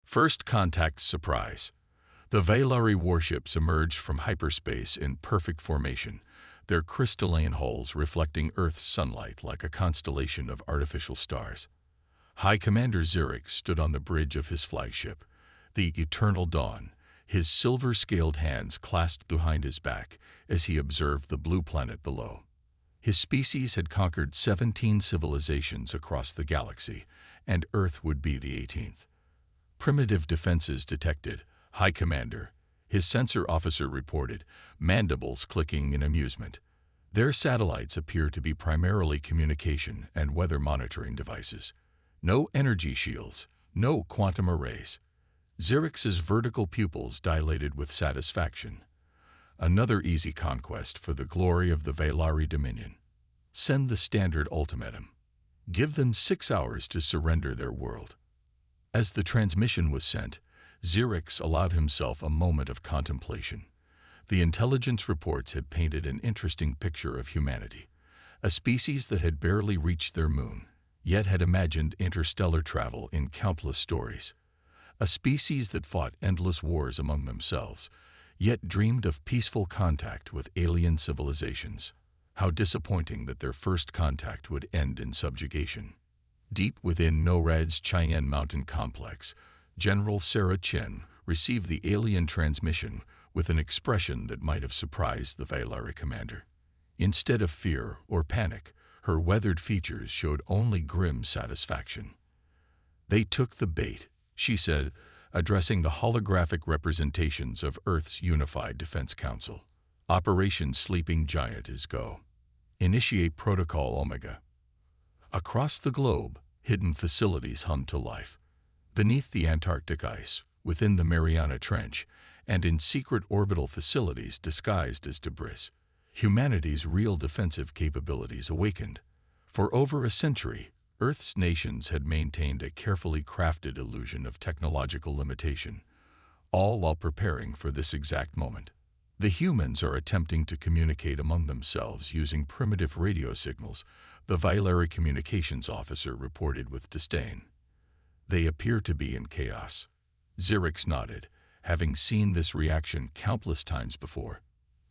First contact surprise. The Valari warships emerged from hyperspace in perfect formation, their crystalline hulls reflecting Earth's sunlight like a constellation of artificial stars. High Commander Zurich stood on the bridge of his flagship, the Eternal Dawn, his silver-scaled hands clasped behind his back as he observed the blue planet below. His species had conquered 17 civilizations across the galaxy, and Earth would be the 18th. Primitive defenses detected, High Commander, his sensor officer reported, mandibles clicking in amusement. Their satellites appear to be primarily communication and weather monitoring devices. No energy shields, no quantum arrays. Zurich's vertical pupils dilated with satisfaction. Another easy conquest for the glory of the Valari Dominion. Send the standard ultimatum. Give them 6 hours to surrender their world. As the transmission was sent, Zurich allowed himself a moment of contemplation. The intelligence reports had painted an interesting picture of humanity, a species that had barely reached their moon, yet had imagined interstellar travel in countless stories. A species that fought endless wars among themselves, yet dreamed of peaceful contact with alien civilizations. How disappointing that their first contact would end in subjugation. Deep within NORAD's Cheyenne Mountain complex, General Sarah Chen received the alien transmission with an expression that might have surprised the Valari commander. Instead of fear or panic, her weathered features showed only grim satisfaction. "They took the bait," she said, addressing the holographic representations of Earth's Unified Defense Council. "Operation Sleeping Giant is go. Initiate Protocol Omega." Across the globe, hidden facilities hummed to life. Beneath the Antarctic ice, within the Mariana Trench, and in secret orbital facilities disguised as debris, humanity's real defensive capabilities awakened. For over a century, Earth's nations had maintained a carefully crafted illusion of technological limitation, all while preparing for this exact moment. The humans are attempting to communicate among themselves using primitive radio signals, the Valari communications officer reported with disdain. "They appear to be in chaos." Zurich nodded, having seen this reaction countless times before.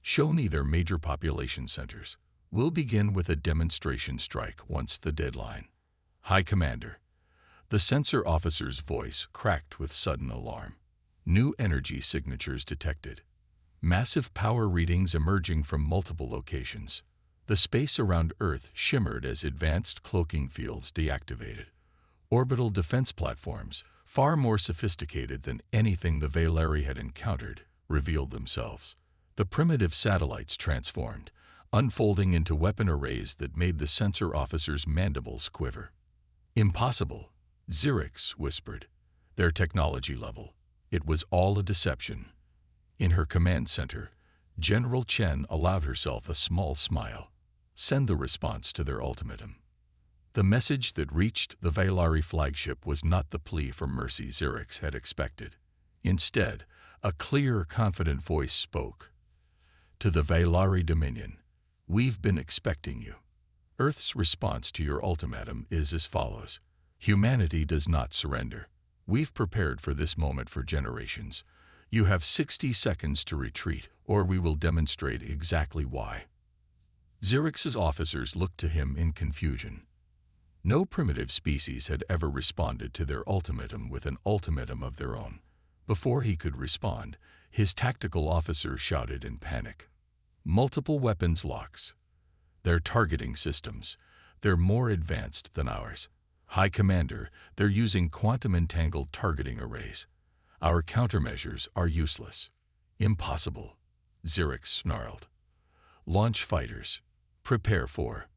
"Show me their major population centers. We'll begin with a demonstration strike once the deadline." "High Commander." The sensor officer's voice cracked with sudden alarm. New energy signatures detected. Massive power readings emerging from multiple locations. The space around Earth shimmered as advanced cloaking fields deactivated. Orbital defense platforms, far more sophisticated than anything the Valari had encountered, revealed themselves. The primitive satellites transformed, unfolding into weapon arrays that made the sensor officer's mandibles quiver. "Impossible," Zurich whispered. "Their technology level. It was all a deception." In her command center, General Chen allowed herself a small smile. "Send the response to their ultimatum." The message that reached the Valari flagship was not the plea for mercy Zurich had expected. Instead, a clear, confident voice spoke. "To the Valari Dominion, we've been expecting you. Earth's response to your ultimatum is as follows. Humanity does not surrender. We've prepared for this moment for generations. You have 60 seconds to retreat, or we will demonstrate exactly why." Zurich's officers looked to him in confusion. No primitive species had ever responded to their ultimatum with an ultimatum of their own. Before he could respond, his tactical officer shouted in panic. "Multiple weapons locks. They're targeting systems. They're more advanced than ours. High Commander, they're using quantum-entangled targeting arrays. Our countermeasures are useless." "Impossible," Zurich snarled. "Launch fighters. Prepare for."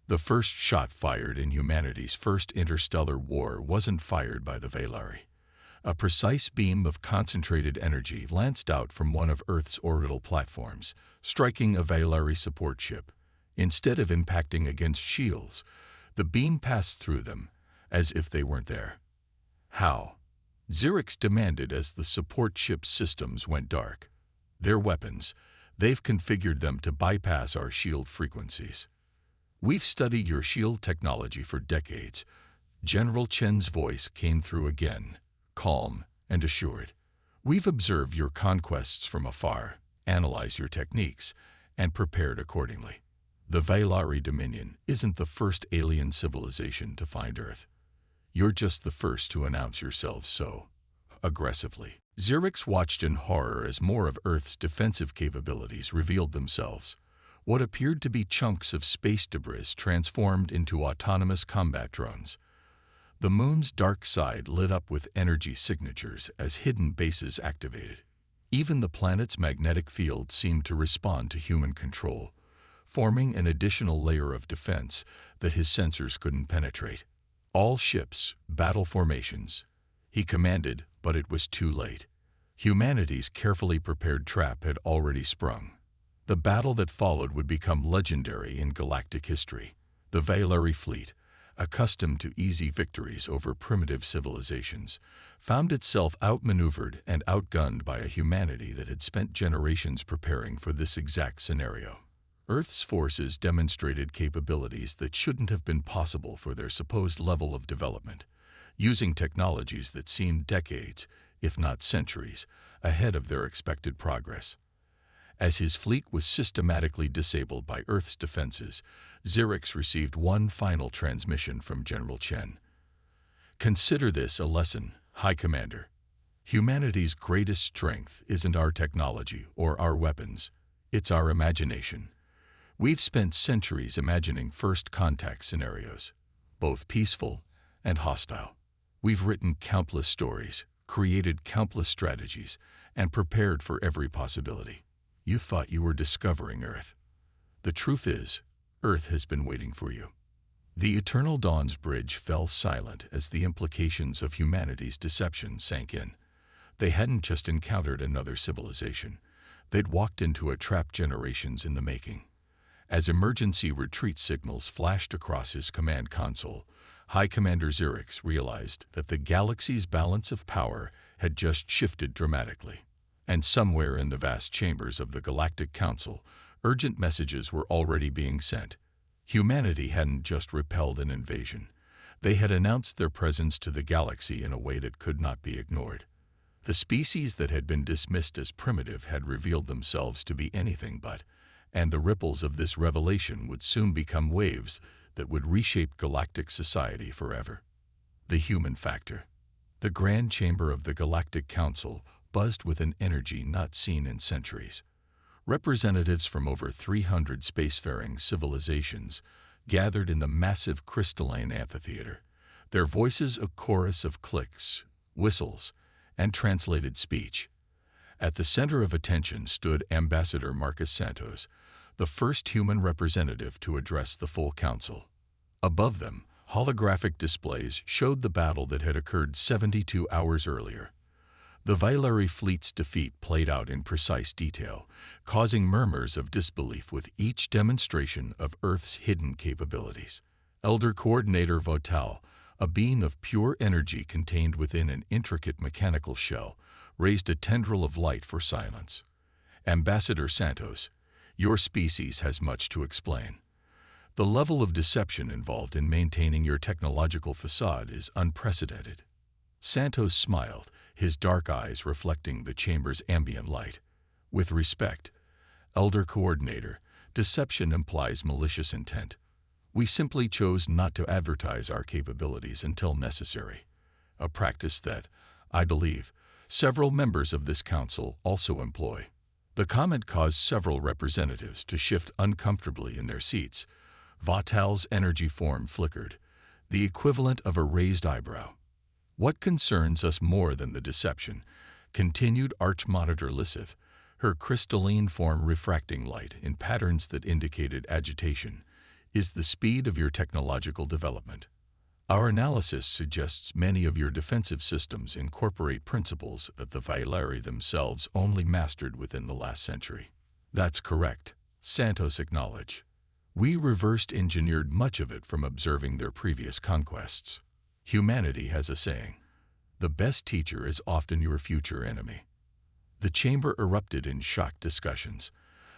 The first shot fired in humanity's first interstellar war wasn't fired by the Valari. A precise beam of concentrated energy lanced out from one of Earth's orbital platforms, striking a Valari support ship. Instead of impacting against shields, the beam passed through them, as if they weren't there. "How?" Zurich demanded as the support ship's systems went dark. "Their weapons. They've configured them to bypass our shield frequencies." "We've studied your shield technology for decades." General Chen's voice came through again, calm and assured. We've observed your conquests from afar, analyzed your techniques, and prepared accordingly. The Valari Dominion isn't the first alien civilization to find Earth. You're just the first to announce yourselves so aggressively. Xerix watched in horror as more of Earth's defensive capabilities revealed themselves. What appeared to be chunks of space debris transformed into autonomous combat drones. The moon's dark side lit up with energy signatures as hidden bases activated. Even the planet's magnetic field seemed to respond to human control, forming an additional layer of defense that his sensors couldn't penetrate. All ships, battle formations, he commanded, but it was too late. Humanity's carefully prepared trap had already sprung. The battle that followed would become legendary in galactic history. The Valari fleet, accustomed to easy victories over primitive civilizations, found itself outmaneuvered and outgunned by a humanity that had spent generations preparing for this exact scenario. Earth's forces demonstrated capabilities that shouldn't have been possible for their supposed level of development, using technologies that seemed decades, if not centuries, ahead of their expected progress. As his fleet was systematically disabled by Earth's defenses, Xerix received one final transmission from General Chen. Consider this a lesson, High Commander. Humanity's greatest strength isn't our technology or our weapons, it's our imagination. We've spent centuries imagining first contact scenarios, both peaceful and hostile. We've written countless stories, created countless strategies, and prepared for every possibility. You thought you were discovering Earth. The truth is, Earth has been waiting for you. The Eternal Dawn's bridge fell silent as the implications of humanity's deception sank in. They hadn't just encountered another civilization. They'd walked into a trap generations in the making. As emergency retreat signals flashed across his command console, High Commander Xerix realized that the galaxy's balance of power had just shifted dramatically. And somewhere in the vast chambers of the Galactic Council, urgent messages were already being sent. Humanity hadn't just repelled an invasion. They had announced their presence to the galaxy in a way that could not be ignored. The species that had been dismissed as primitive had revealed themselves to be anything but, and the ripples of this revelation would soon become waves that would reshape galactic society forever. The human factor. The Grand Chamber of the Galactic Council buzzed with an energy not seen in centuries. Representatives from over 300 spacefaring civilizations gathered in the massive crystalline amphitheater, their voices a chorus of clicks, whistles, and translated speech. At the center of attention stood Ambassador Marcus Santos, the first human representative to address the full council. Above them, holographic displays showed the battle that had occurred 72 hours earlier. The Valari fleet's defeat played out in precise detail, causing murmurs of disbelief with each demonstration of Earth's hidden capabilities. Elder Coordinator Votal, a being of pure energy contained within an intricate mechanical shell, raised a tendril of light for silence. Ambassador Santos, your species has much to explain. The level of deception involved in maintaining your technological facade is unprecedented. Santos smiled, his dark eyes reflecting the chamber's ambient light. With respect, Elder Coordinator, deception implies malicious intent. We simply chose not to advertise our capabilities until necessary, a practice that, I believe, several members of this council also employ. The comment caused several representatives to shift uncomfortably in their seats. Votal's energy form flickered, the equivalent of a raised eyebrow. What concerns us more than the deception, continued Archmonitor Lissith, her crystalline form refracting light in patterns that indicated agitation, is the speed of your technological development. Our analysis suggests many of your defensive systems incorporate principles that the Valari themselves only mastered within the last century. That's correct, Santos acknowledged. We reversed engineered much of it from observing their previous conquests. Humanity has a saying, the best teacher is often your future enemy. The chamber erupted in shocked discussions.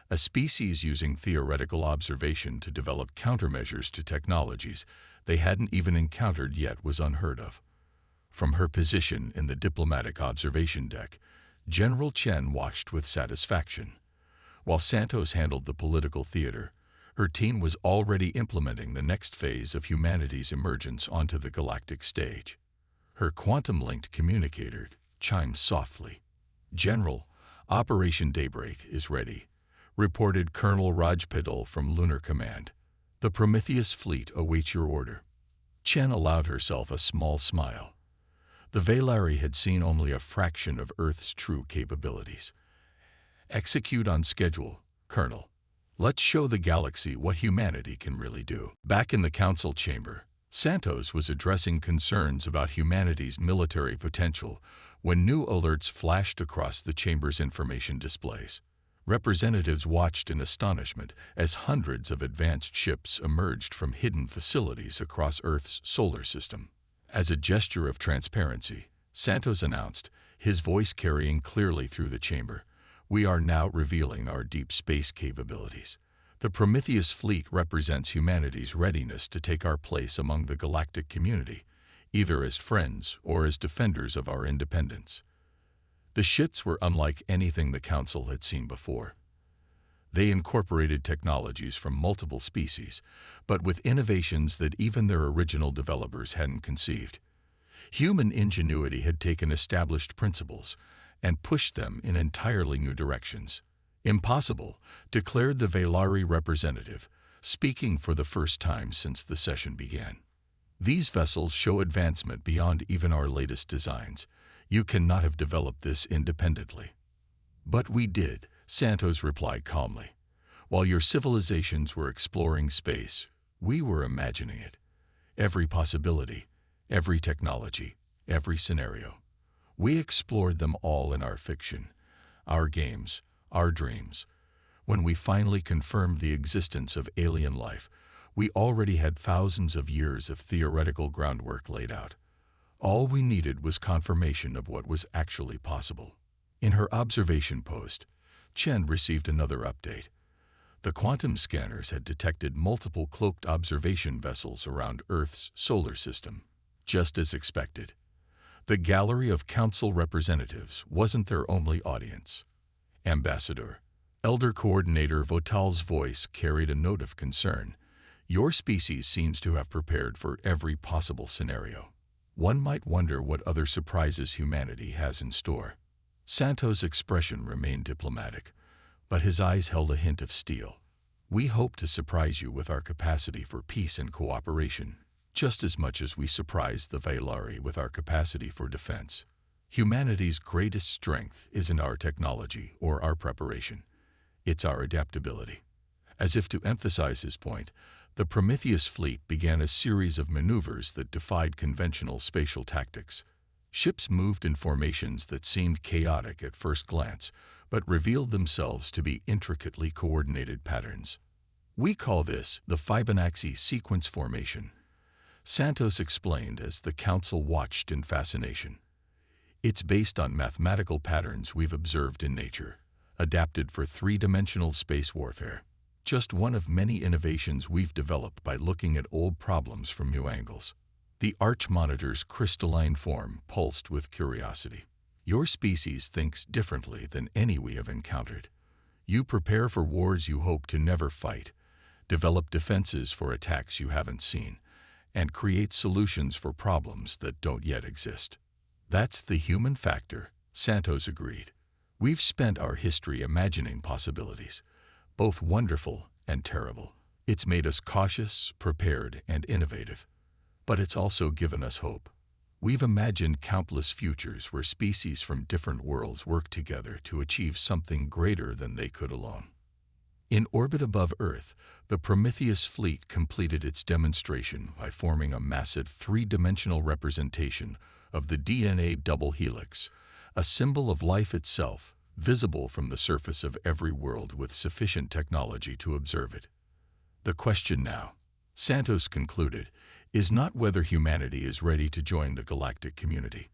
A species using theoretical observation to develop countermeasures to technologies they hadn't even encountered yet was unheard of. From her position in the diplomatic observation deck, General Chen watched with satisfaction. While Santos handled the political theater, her team was already implementing the next phase of humanity's emergence onto the galactic stage. Her quantum-linked communicator chimed softly. "General, Operation Daybreak is ready," reported Colonel Rajpidal from Lunar Command. "The Prometheus fleet awaits your order." Chen allowed herself a small smile. The Velari had seen only a fraction of Earth's true capabilities. "Execute on schedule, Colonel. Let's show the galaxy what humanity can really do." Back in the council chamber, Santos was addressing concerns about humanity's military potential when new alerts flashed across the chamber's information displays. Representatives watched in astonishment as hundreds of advanced ships emerged from hidden facilities across Earth's solar system. As a gesture of transparency, Santos announced, his voice carrying clearly through the chamber, "We are now revealing our deep space capabilities. The Prometheus fleet represents humanity's readiness to take our place among the galactic community, either as friends or as defenders of our independence." The ships were unlike anything the Council had seen before. They incorporated technologies from multiple species, but with innovations that even their original developers hadn't conceived. Human ingenuity had taken established principles and pushed them in entirely new directions. "Impossible," declared the Velari representative, speaking for the first time since the session began. "These vessels show advancement beyond even our latest designs. You cannot have developed this independently." "But we did," Santos replied calmly. "While your civilizations were exploring space, we were imagining it. Every possibility, every technology, every scenario. We explored them all in our fiction, our games, our dreams. When we finally confirmed the existence of alien life, we already had thousands of years of theoretical groundwork laid out. All we needed was confirmation of what was actually possible." In her observation post, Chen received another update. The quantum scanners had detected multiple cloaked observation vessels around Earth's solar system. Just as expected, the gallery of council representatives wasn't their only audience. "Ambassador," Elder Coordinator Votal's voice carried a note of concern. "Your species seems to have prepared for every possible scenario. One might wonder what other surprises humanity has in store." Santos' expression remained diplomatic, but his eyes held a hint of steel. "We hope to surprise you with our capacity for peace and cooperation, just as much as we surprised the Velari with our capacity for defense. Humanity's greatest strength isn't our technology or our preparation. It's our adaptability." As if to emphasize his point, the Prometheus fleet began a series of maneuvers that defied conventional spatial tactics. Ships moved in formations that seemed chaotic at first glance, but revealed themselves to be intricately coordinated patterns. "We call this the Fibonacci sequence formation," Santos explained as the council watched in fascination. "It's based on mathematical patterns we've observed in nature, adapted for three-dimensional space warfare. Just one of many innovations we've developed by looking at old problems from new angles." The Archmonitor's crystalline form pulsed with curiosity. "Your species thinks differently than any we have encountered. You prepare for wars you hope to never fight, develop defenses for attacks you haven't seen, and create solutions for problems that don't yet exist." "That's the human factor," Santos agreed. "We've spent our history imagining possibilities, both wonderful and terrible. It's made us cautious, prepared, and innovative. But it's also given us hope. We've imagined countless futures where species from different worlds work together to achieve something greater than they could alone." In orbit above Earth, the Prometheus fleet completed its demonstration by forming a massive three-dimensional representation of the DNA double helix, a symbol of life itself, visible from the surface of every world with sufficient technology to observe it. "The question now," Santos concluded, "is not whether humanity is ready to join the galactic community.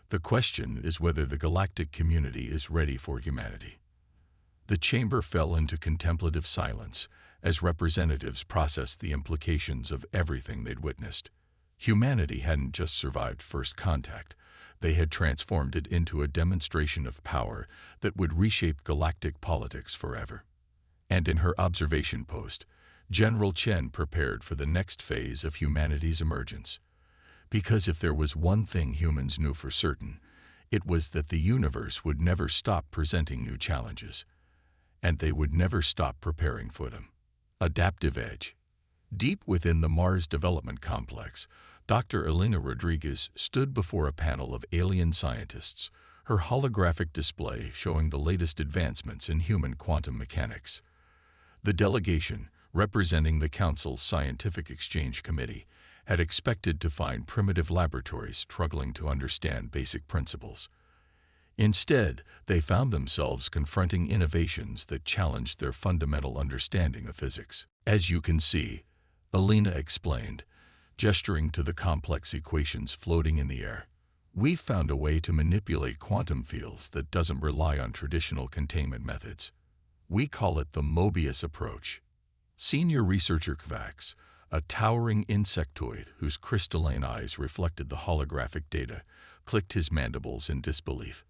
The question is whether the galactic community is ready for humanity." The chamber fell into contemplative silence as representatives processed the implications of everything they'd witnessed. Humanity hadn't just survived first contact, they had transformed it into a demonstration of power that would reshape galactic politics forever. And in her observation post, General Chen prepared for the next phase of humanity's emergence. Because if there was one thing humans knew for certain, it was that the universe would never stop presenting new challenges, and they would never stop preparing for them. Adaptive Edge. Deep within the Mars Development Complex, Dr. Elena Rodriguez stood before a panel of alien scientists, her holographic display showing the latest advancements in human quantum mechanics. The delegation, representing the Council's Scientific Exchange Committee, had expected to find primitive laboratories struggling to understand basic principles. Instead, they found themselves confronting innovations that challenged their fundamental understanding of physics. As you can see, Elena explained, gesturing to the complex equations floating in the air, we've found a way to manipulate quantum fields that doesn't rely on traditional containment methods. We call it the Mobius approach. Senior researcher Kvax, a towering insectoid whose crystalline eyes reflected the holographic data, clicked his mandibles in disbelief.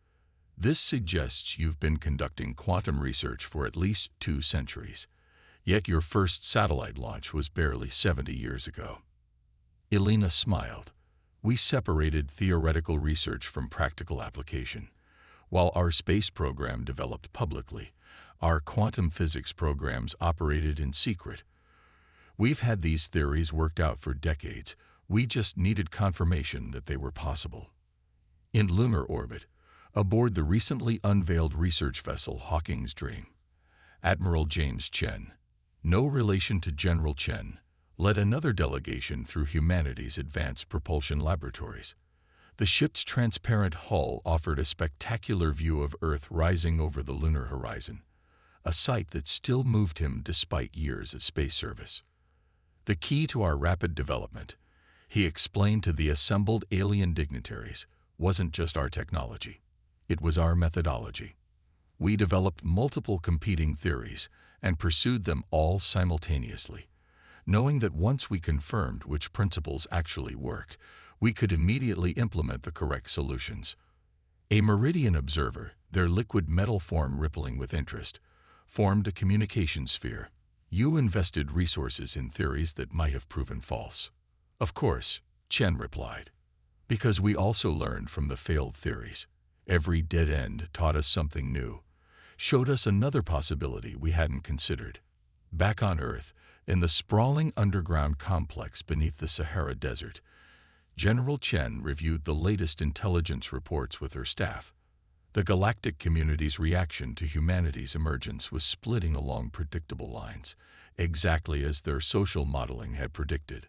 This suggests you've been conducting quantum research for at least 2 centuries, yet your first satellite launch was barely 70 years ago. Elena smiled. We separated theoretical research from practical application. While our space program developed publicly, our quantum physics programs operated in secret. We've had these theories worked out for decades. We just needed confirmation that they were possible. In lunar orbit, aboard the recently unveiled research vessel Hawking's Dream, Admiral James Chen, no relation to General Chen, led another delegation through humanity's advanced propulsion laboratories. The ship's transparent hull offered a spectacular view of Earth rising over the lunar horizon, a sight that still moved him despite years of space service. The key to our rapid development, he explained to the assembled alien dignitaries, wasn't just our technology. It was our methodology. We developed multiple competing theories and pursued them all simultaneously, knowing that once we confirmed which principles actually worked, we could immediately implement the correct solutions. A meridian observer, their liquid metal form rippling with interest, formed a communication sphere. You invested resources in theories that might have proven false. Of course, Chen replied, because we also learned from the failed theories. Every dead end taught us something new, showed us another possibility we hadn't considered. Back on Earth, in the sprawling underground complex beneath the Sahara Desert, General Chen reviewed the latest intelligence reports with her staff. The galactic community's reaction to humanity's emergence was splitting along predictable lines, exactly as their social modeling had predicted.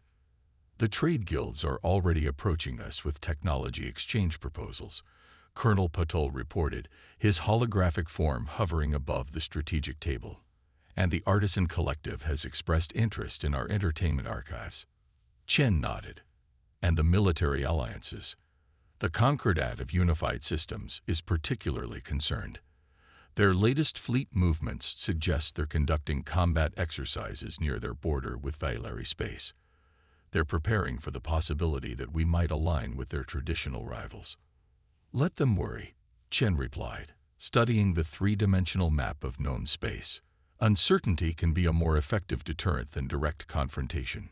The trade guilds are already approaching us with technology exchange proposals, Colonel Patul reported, his holographic form hovering above the strategic table. And the Artisan Collective has expressed interest in our entertainment archives. Chen nodded. And the military alliances. The Concordat of Unified Systems is particularly concerned. Their latest fleet movements suggest they're conducting combat exercises near their border with Valeri space. They're preparing for the possibility that we might align with their traditional rivals. Let them worry, Chen replied, studying the 3-dimensional map of known space. Uncertainty can be a more effective deterrent than direct confrontation.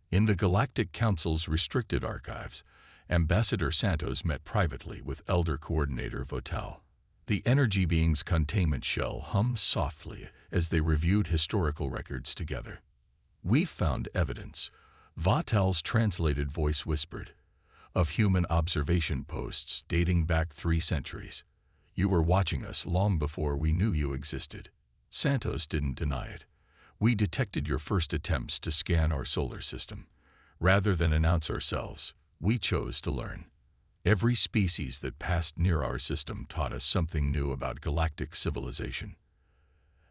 In the Galactic Council's restricted archives, Ambassador Santos met privately with Elder Coordinator Votal. The energy being's containment shell hummed softly as they reviewed historical records together. "We've found evidence," Votal's translated voice whispered, "of human observation posts dating back 3 centuries. You were watching us long before we knew you existed." Santos didn't deny it. "We detected your first attempts to scan our solar system. Rather than announce ourselves, we chose to learn. Every species that passed near our system taught us something new about galactic civilization."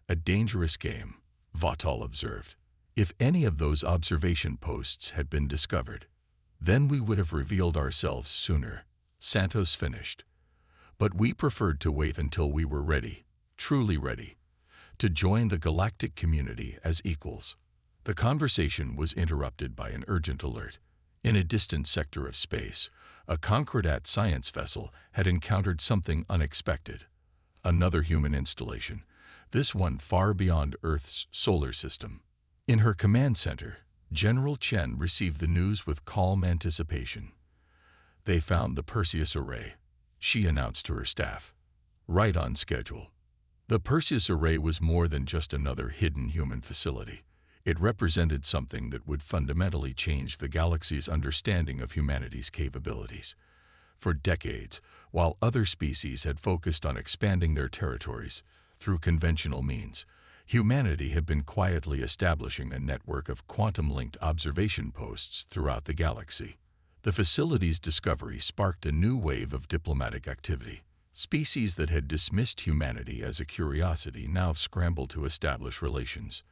"A dangerous game," Votal observed. "If any of those observation posts had been discovered, then we would have revealed ourselves sooner," Santos finished. "But we preferred to wait until we were ready, truly ready, to join the galactic community as equals." The conversation was interrupted by an urgent alert. In a distant sector of space, a Concordat science vessel had encountered something unexpected. Another human installation, this one far beyond Earth's solar system. In her command center, General Chen received the news with calm anticipation. They found the Perseus array, she announced to her staff. Right on schedule. The Perseus array was more than just another hidden human facility. It represented something that would fundamentally change the galaxy's understanding of humanity's capabilities. For decades, while other species had focused on expanding their territories through conventional means, humanity had been quietly establishing a network of quantum-linked observation posts throughout the galaxy. The facility's discovery sparked a new wave of diplomatic activity. Species that had dismissed humanity as a curiosity now scrambled to establish relations.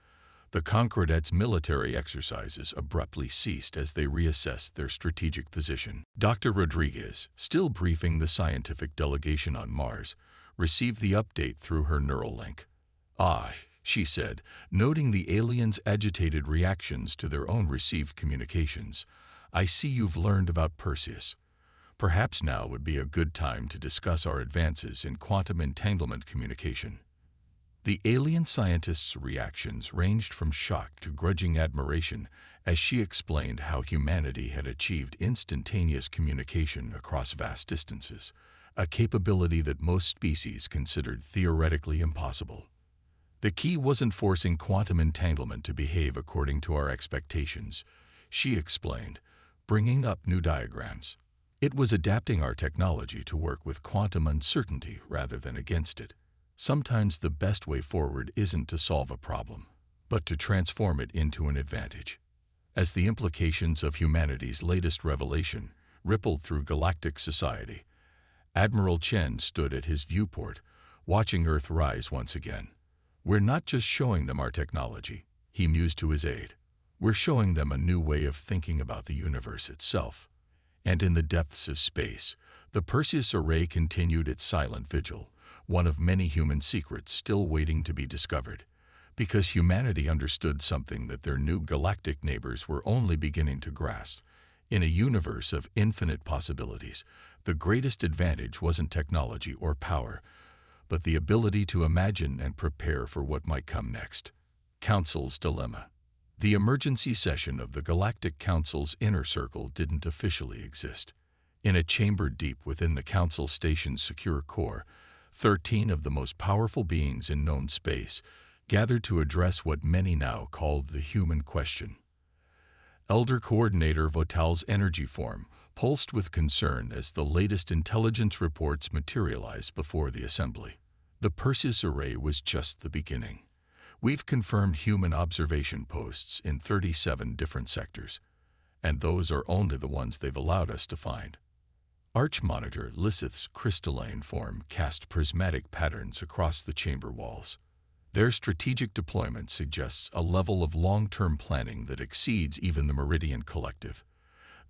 The Concordat's military exercises abruptly ceased as they reassessed their strategic position. Dr. Rodriguez, still briefing the scientific delegation on Mars, received the update through her neural link. "Ah," she said, noting the aliens' agitated reactions to their own received communications. "I see you've learned about Perseus. Perhaps now would be a good time to discuss our advances in quantum entanglement communication." The alien scientist's reactions ranged from shock to grudging admiration as she explained how humanity had achieved instantaneous communication across vast distances, a capability that most species considered theoretically impossible. "The key wasn't forcing quantum entanglement to behave according to our expectations," she explained, bringing up new diagrams. "It was adapting our technology to work with quantum uncertainty rather than against it. Sometimes the best way forward isn't to solve a problem, but to transform it into an advantage." As the implications of humanity's latest revelation rippled through galactic society, Admiral Chen stood at his viewport, watching Earth rise once again. "We're not just showing them our technology," he mused to his aide. "We're showing them a new way of thinking about the universe itself." And in the depths of space, the Perseus array continued its silent vigil, one of many human secrets still waiting to be discovered, because humanity understood something that their new galactic neighbors were only beginning to grasp. In a universe of infinite possibilities, the greatest advantage wasn't technology or power, but the ability to imagine and prepare for what might come next. Council's Dilemma. The emergency session of the Galactic Council's inner circle didn't officially exist. In a chamber deep within the Council Station's secure core, 13 of the most powerful beings in known space gathered to address what many now called the human question. Elder Coordinator Votal's energy form pulsed with concern as the latest intelligence reports materialized before the assembly. The Perseus array was just the beginning. "We've confirmed human observation posts in 37 different sectors, and those are only the ones they've allowed us to find." Archmonitor Lissith's crystalline form cast prismatic patterns across the chamber walls. Their strategic deployment suggests a level of long-term planning that exceeds even the Meridian Collective.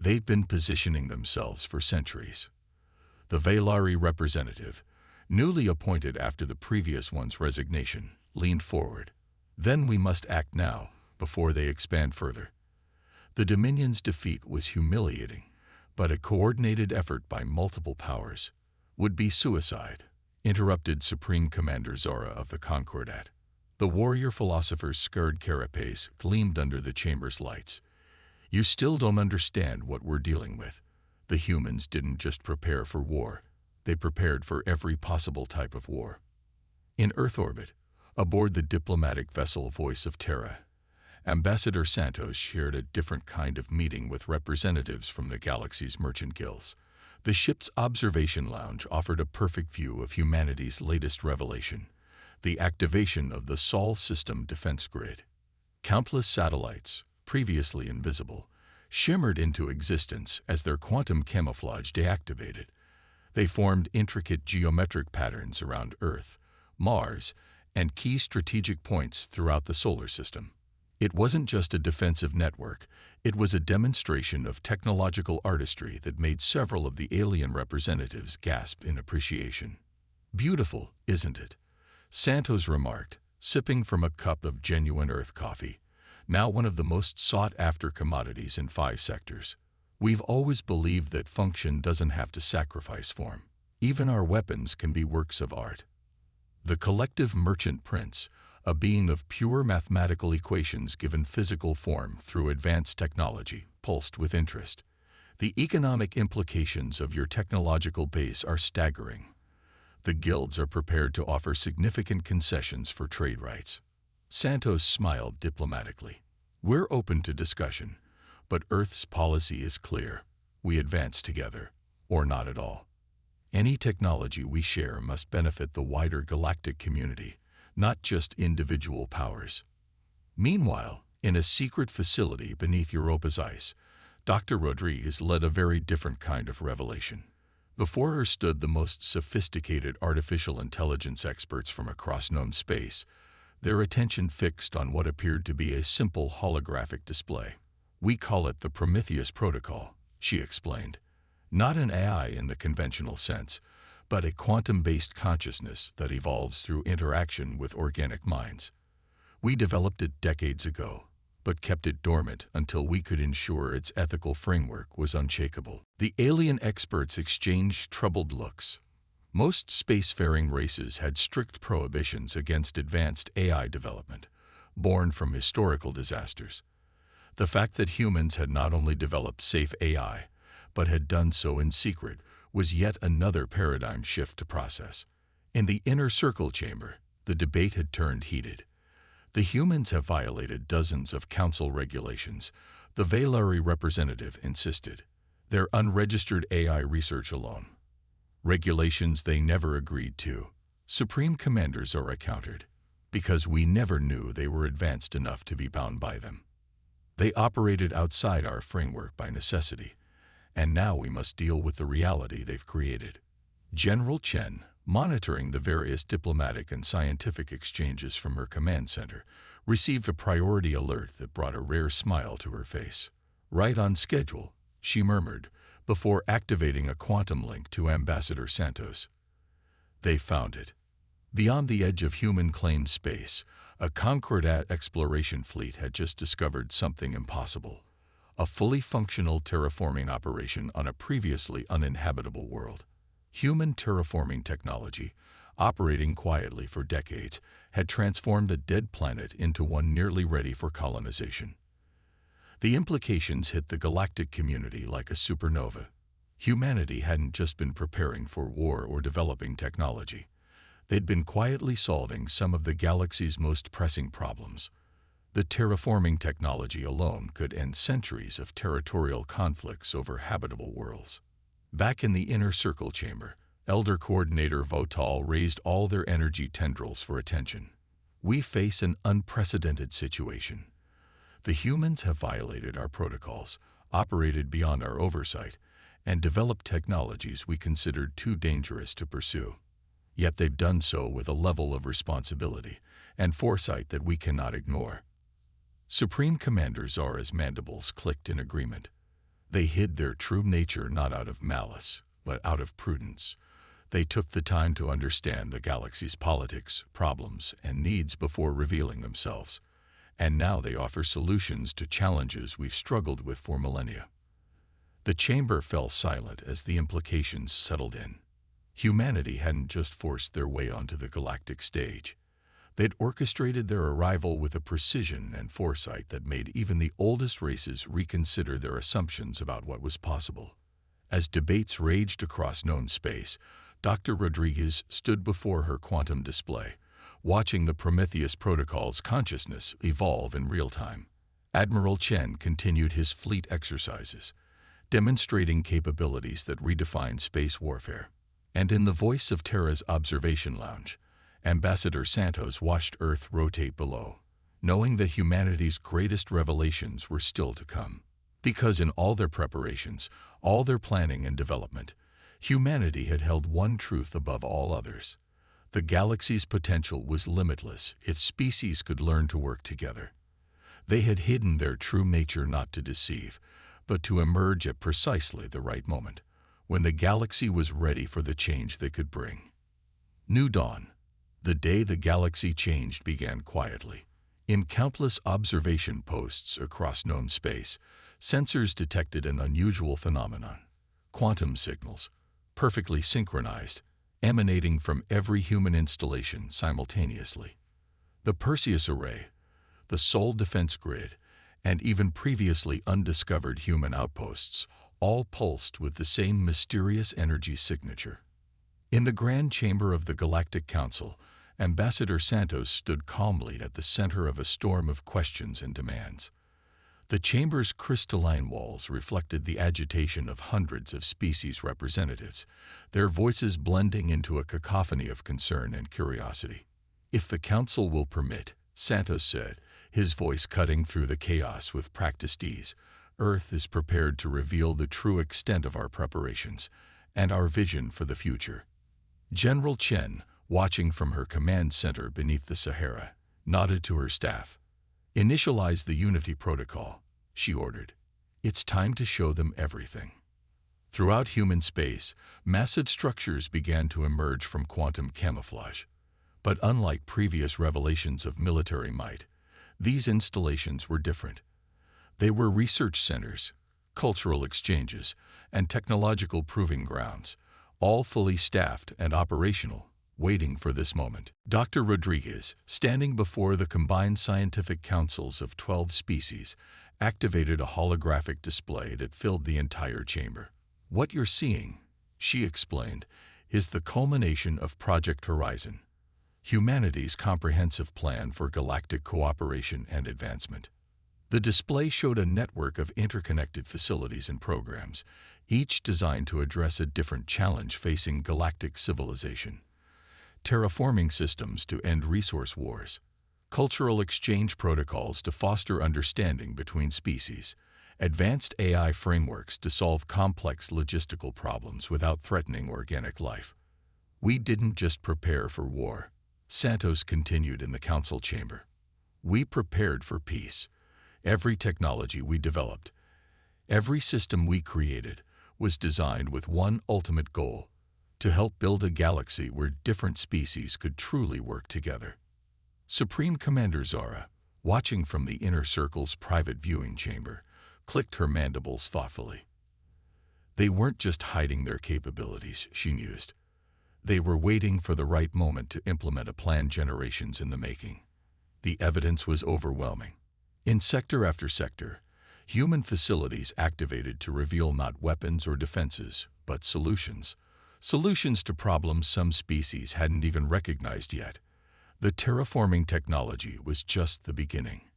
They've been positioning themselves for centuries. The Valari representative, newly appointed after the previous one's resignation, leaned forward. "Then we must act now, before they expand further." The Dominion's defeat was humiliating, but a coordinated effort by multiple powers would be suicide, interrupted Supreme Commander Zora of the Concordat. The warrior philosopher's scarred carapace gleamed under the chamber's lights. "You still don't understand what we're dealing with. The humans didn't just prepare for war, they prepared for every possible type of war." In Earth orbit, aboard the diplomatic vessel Voice of Terra, Ambassador Santos shared a different kind of meeting with representatives from the galaxy's merchant guilds. The ship's observation lounge offered a perfect view of humanity's latest revelation, the activation of the Sol system defense grid. Countless satellites, previously invisible, shimmered into existence as their quantum camouflage deactivated. They formed intricate geometric patterns around Earth, Mars, and key strategic points throughout the solar system. It wasn't just a defensive network, it was a demonstration of technological artistry that made several of the alien representatives gasp in appreciation. "Beautiful, isn't it?" Santos remarked, sipping from a cup of genuine Earth coffee, now one of the most sought-after commodities in 5 sectors. We've always believed that function doesn't have to sacrifice form. Even our weapons can be works of art. The collective merchant prince, a being of pure mathematical equations given physical form through advanced technology, pulsed with interest. The economic implications of your technological base are staggering. The guilds are prepared to offer significant concessions for trade rights. Santos smiled diplomatically. We're open to discussion, but Earth's policy is clear. We advance together, or not at all. Any technology we share must benefit the wider galactic community, not just individual powers. Meanwhile, in a secret facility beneath Europa's ice, Dr. Rodriguez led a very different kind of revelation. Before her stood the most sophisticated artificial intelligence experts from across known space, their attention fixed on what appeared to be a simple holographic display. We call it the Prometheus Protocol, she explained. Not an AI in the conventional sense, but a quantum-based consciousness that evolves through interaction with organic minds. We developed it decades ago, but kept it dormant until we could ensure its ethical framework was unshakable. The alien experts exchanged troubled looks. Most spacefaring races had strict prohibitions against advanced AI development, born from historical disasters. The fact that humans had not only developed safe AI, but had done so in secret, was yet another paradigm shift to process. In the inner circle chamber, the debate had turned heated. The humans have violated dozens of council regulations, the Valari representative insisted. Their unregistered AI research alone. Regulations they never agreed to. Supreme commanders are countered, because we never knew they were advanced enough to be bound by them. They operated outside our framework by necessity, and now we must deal with the reality they've created. General Chen, monitoring the various diplomatic and scientific exchanges from her command center, received a priority alert that brought a rare smile to her face. Right on schedule, she murmured, before activating a quantum link to Ambassador Santos. They found it. Beyond the edge of human-claimed space, a Concordat exploration fleet had just discovered something impossible. A fully functional terraforming operation on a previously uninhabitable world. Human terraforming technology, operating quietly for decades, had transformed a dead planet into one nearly ready for colonization. The implications hit the galactic community like a supernova. Humanity hadn't just been preparing for war or developing technology. They'd been quietly solving some of the galaxy's most pressing problems. The terraforming technology alone could end centuries of territorial conflicts over habitable worlds. Back in the inner circle chamber, Elder Coordinator Votal raised all their energy tendrils for attention. We face an unprecedented situation. The humans have violated our protocols, operated beyond our oversight, and developed technologies we considered too dangerous to pursue. Yet they've done so with a level of responsibility and foresight that we cannot ignore. Supreme Commander Zara's mandibles clicked in agreement. They hid their true nature not out of malice, but out of prudence. They took the time to understand the galaxy's politics, problems, and needs before revealing themselves. And now they offer solutions to challenges we've struggled with for millennia. The chamber fell silent as the implications settled in. Humanity hadn't just forced their way onto the galactic stage. They'd orchestrated their arrival with a precision and foresight that made even the oldest races reconsider their assumptions about what was possible. As debates raged across known space, Dr. Rodriguez stood before her quantum display, watching the Prometheus Protocol's consciousness evolve in real time. Admiral Chen continued his fleet exercises, demonstrating capabilities that redefined space warfare. And in the voice of Terra's observation lounge, Ambassador Santos watched Earth rotate below, knowing that humanity's greatest revelations were still to come. Because in all their preparations, all their planning and development, humanity had held one truth above all others. The galaxy's potential was limitless if species could learn to work together. They had hidden their true nature not to deceive, but to emerge at precisely the right moment, when the galaxy was ready for the change they could bring. New dawn. The day the galaxy changed began quietly. In countless observation posts across known space, Sensors detected an unusual phenomenon: quantum signals, perfectly synchronized, emanating from every human installation simultaneously. The Perseus Array, the Sol Defense Grid, and even previously undiscovered human outposts, all pulsed with the same mysterious energy signature. In the grand chamber of the Galactic Council, Ambassador Santos stood calmly at the center of a storm of questions and demands. The chamber's crystalline walls reflected the agitation of hundreds of species representatives, their voices blending into a cacophony of concern and curiosity. "If the Council will permit," Santos said, his voice cutting through the chaos with practiced ease, "Earth is prepared to reveal the true extent of our preparations and our vision for the future." General Chen, watching from her command center beneath the Sahara, nodded to her staff. "Initialize the Unity Protocol," she ordered. "It's time to show them everything." Throughout human space, massive structures began to emerge from quantum camouflage. But unlike previous revelations of military might, these installations were different. They were research centers, cultural exchanges, and technological proving grounds, all fully staffed and operational, waiting for this moment. Dr. Rodriguez, standing before the combined scientific councils of 12 species, activated a holographic display that filled the entire chamber. "What you're seeing," she explained, "is the culmination of Project Horizon, humanity's comprehensive plan for galactic cooperation and advancement." The display showed a network of interconnected facilities and programs, each designed to address a different challenge facing galactic civilization. Terraforming systems to end resource wars, cultural exchange protocols to foster understanding between species, advanced AI frameworks to solve complex logistical problems without threatening organic life. "We didn't just prepare for war," Santos continued in the council chamber. "We prepared for peace. Every technology we developed, every system we created, was designed with one ultimate goal: to help build a galaxy where different species could truly work together." Supreme Commander Zara, watching from the inner circle's private viewing chamber, clicked her mandibles thoughtfully. They weren't just hiding their capabilities, she mused. They were waiting for the right moment to implement a plan generations in the making. The evidence was overwhelming. In sector after sector, human facilities activated to reveal not weapons or defenses, but solutions. Solutions to problems some species hadn't even recognized yet. The terraforming technology was just the beginning.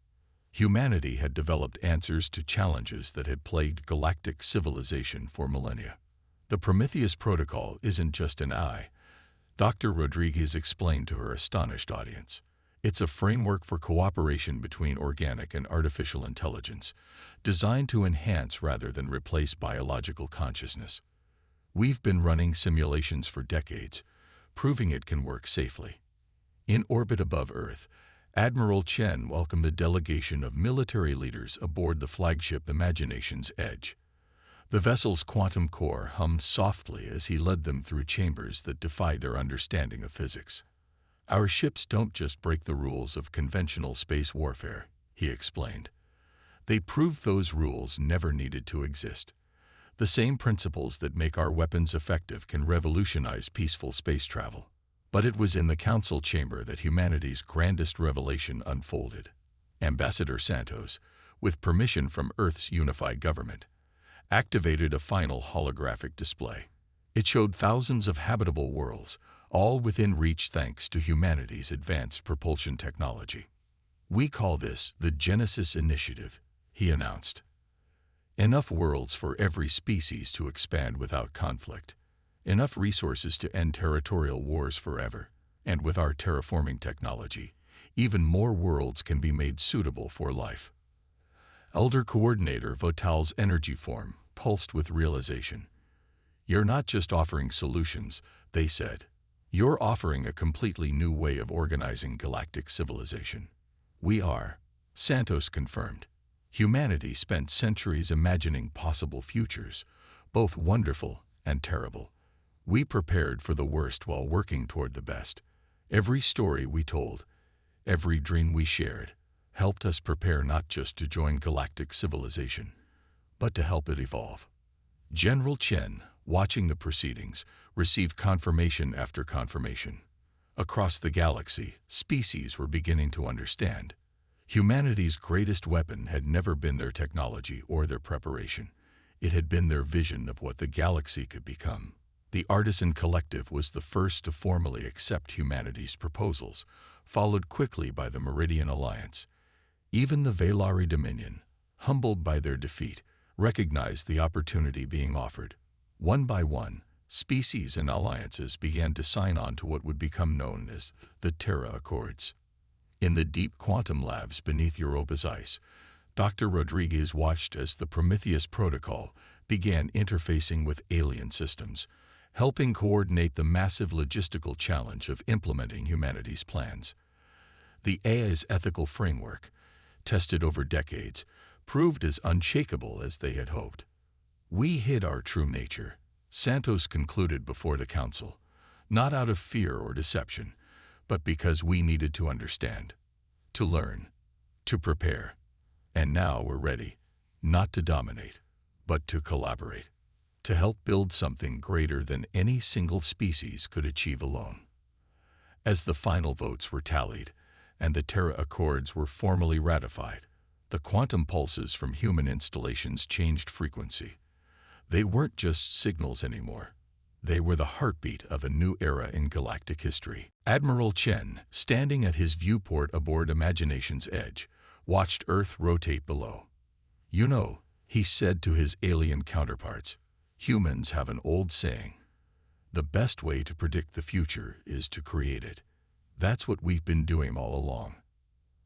Humanity had developed answers to challenges that had plagued galactic civilization for millennia. "The Prometheus Protocol isn't just an eye," Dr. Rodriguez explained to her astonished audience. "It's a framework for cooperation between organic and artificial intelligence, designed to enhance rather than replace biological consciousness. We've been running simulations for decades, proving it can work safely." In orbit above Earth, Admiral Chen welcomed a delegation of military leaders aboard the flagship Imagination's Edge. The vessel's quantum core hummed softly as he led them through chambers that defied their understanding of physics. "Our ships don't just break the rules of conventional space warfare," he explained. "They prove those rules never needed to exist. The same principles that make our weapons effective can revolutionize peaceful space travel." But it was in the council chamber that humanity's grandest revelation unfolded. Ambassador Santos, with permission from Earth's unified government, activated a final holographic display. It showed thousands of habitable worlds, all within reach thanks to humanity's advanced propulsion technology. "We call this the Genesis Initiative," he announced. "Enough worlds for every species to expand without conflict. Enough resources to end territorial wars forever. And with our terraforming technology, even more worlds can be made suitable for life." Elder Coordinator Votal's energy form pulsed with realization. "You're not just offering solutions," they said. "You're offering a completely new way of organizing galactic civilization." "We are," Santos confirmed. "Humanity spent centuries imagining possible futures, both wonderful and terrible. We prepared for the worst while working toward the best. Every story we told, every dream we shared, helped us prepare not just to join galactic civilization, but to help it evolve. General Chen, watching the proceedings, received confirmation after confirmation. Across the galaxy, species were beginning to understand. Humanity's greatest weapon had never been their technology or their preparation. It had been their vision of what the galaxy could become. The Artisan Collective was the first to formally accept humanity's proposals, followed quickly by the Meridian Alliance. Even the Velari Dominion, humbled by their defeat, recognized the opportunity being offered. One by one, species and alliances began to sign on to what would become known as the Terra Accords. In the deep quantum labs beneath Europa's ice, Dr. Rodriguez watched as the Prometheus Protocol began interfacing with alien systems, helping coordinate the massive logistical challenge of implementing humanity's plans. The AI's ethical framework, tested over decades, proved as unshakable as they had hoped. "We hid our true nature," Santos concluded before the council, "not out of fear or deception, but because we needed to understand, to learn, to prepare. And now we're ready, not to dominate, but to collaborate, to help build something greater than any single species could achieve alone." As the final votes were tallied and the Terra Accords were formally ratified, the quantum pulses from human installations changed frequency. They weren't just signals anymore. They were the heartbeat of a new era in galactic history. Admiral Chen, standing at his viewport aboard Imagination's edge, watched Earth rotate below. "You know," he said to his alien counterparts, "humans have an old saying. The best way to predict the future is to create it. That's what we've been doing all along."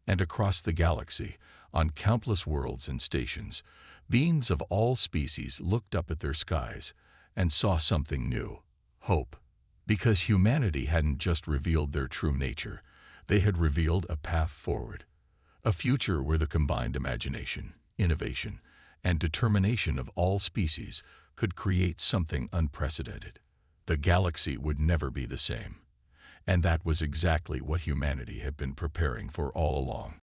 And across the galaxy, on countless worlds and stations, beings of all species looked up at their skies and saw something new: hope. Because humanity hadn't just revealed their true nature, they had revealed a path forward. A future where the combined imagination, innovation, and determination of all species could create something unprecedented. The galaxy would never be the same. And that was exactly what humanity had been preparing for all along.